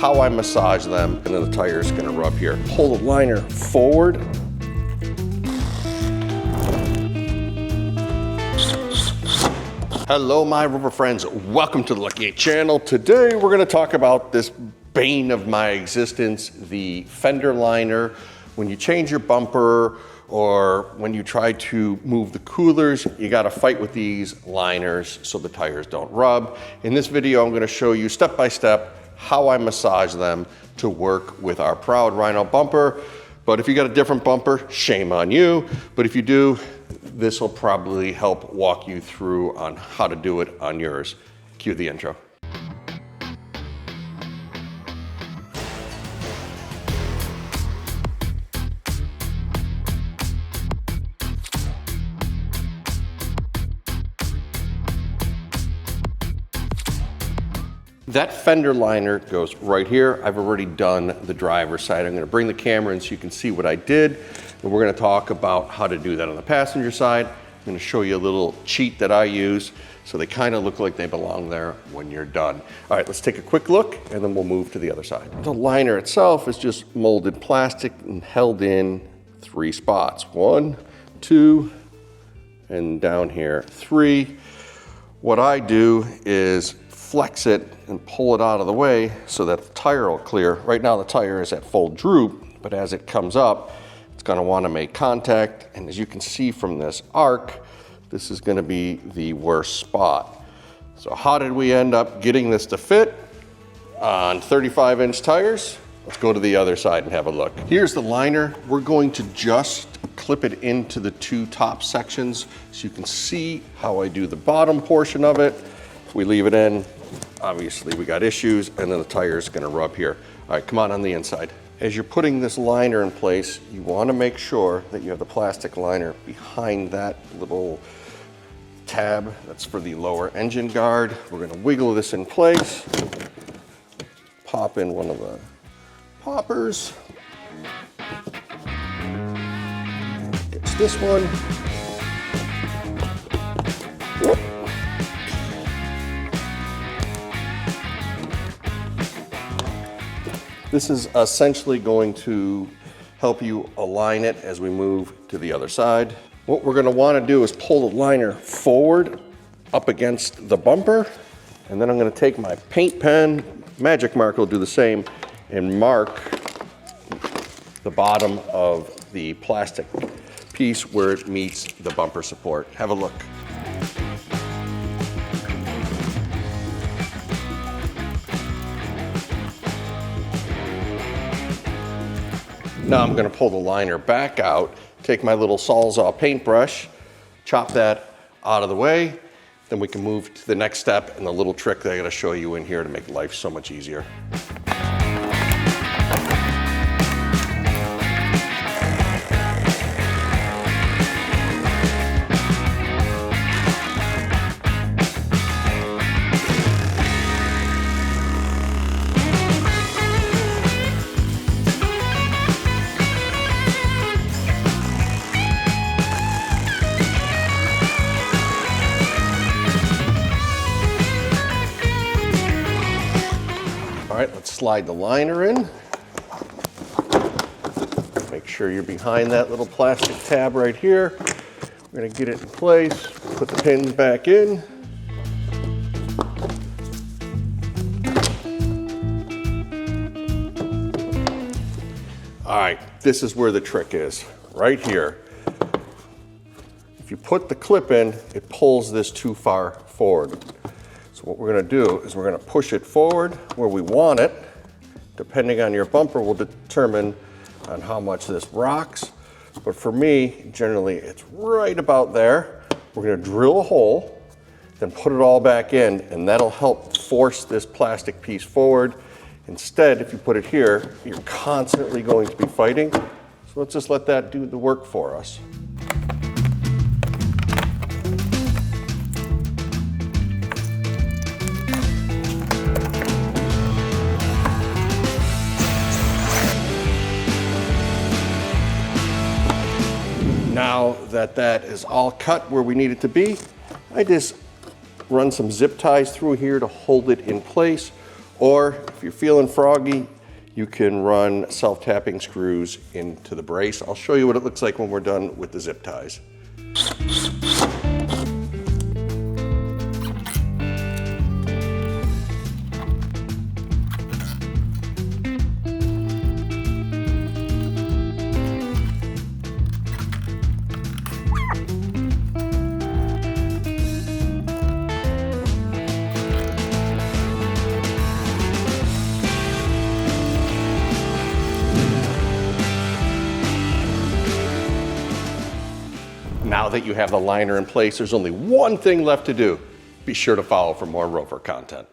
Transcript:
how I massage them, and then the tire is gonna rub here. Pull the liner forward. Hello, my rubber friends. Welcome to the Lucky 8 channel. Today, we're gonna talk about this bane of my existence, the fender liner. When you change your bumper or when you try to move the coolers, you gotta fight with these liners so the tires don't rub. In this video, I'm gonna show you step by step how I massage them to work with our Proud Rhino bumper. But if you got a different bumper, shame on you. But if you do, this will probably help walk you through on how to do it on yours. Cue the intro. That fender liner goes right here. I've already done the driver's side. I'm gonna bring the camera in so you can see what I did. And we're gonna talk about how to do that on the passenger side. I'm gonna show you a little cheat that I use so they kind of look like they belong there when you're done. All right, let's take a quick look and then we'll move to the other side. The liner itself is just molded plastic and held in 3 spots. 1, 2, and down here, 3. What I do is flex it and pull it out of the way so that the tire will clear. Right now the tire is at full droop, but as it comes up, it's gonna wanna make contact. And as you can see from this arc, this is gonna be the worst spot. So how did we end up getting this to fit on 35-inch tires? Let's go to the other side and have a look. Here's the liner. We're going to just clip it into the 2 top sections so you can see how I do the bottom portion of it. If we leave it in, obviously we got issues, and then the tire is gonna rub here. All right, come on the inside. As you're putting this liner in place, you wanna make sure that you have the plastic liner behind that little tab. That's for the lower engine guard. We're gonna wiggle this in place, pop in one of the poppers. It's this one. Whoop. This is essentially going to help you align it as we move to the other side. What we're gonna wanna do is pull the liner forward up against the bumper, and then I'm gonna take my paint pen, magic marker will do the same, and mark the bottom of the plastic piece where it meets the bumper support. Have a look. Now I'm gonna pull the liner back out, take my little Sawzall paintbrush, chop that out of the way, then we can move to the next step and the little trick that I gotta show you in here to make life so much easier. All right, let's slide the liner in. Make sure you're behind that little plastic tab right here. We're gonna get it in place, put the pins back in. All right, this is where the trick is, right here. If you put the clip in, it pulls this too far forward. So what we're gonna do is we're gonna push it forward where we want it. Depending on your bumper will determine on how much this rocks. But for me, generally it's right about there. We're gonna drill a hole, then put it all back in, and that'll help force this plastic piece forward. Instead, if you put it here, you're constantly going to be fighting. So let's just let that do the work for us. Now that that is all cut where we need it to be, I just run some zip ties through here to hold it in place, Or if you're feeling froggy, you can run self-tapping screws into the brace. I'll show you what it looks like when we're done with the zip ties. Now that you have the liner in place, there's only one thing left to do. Be sure to follow for more rover content.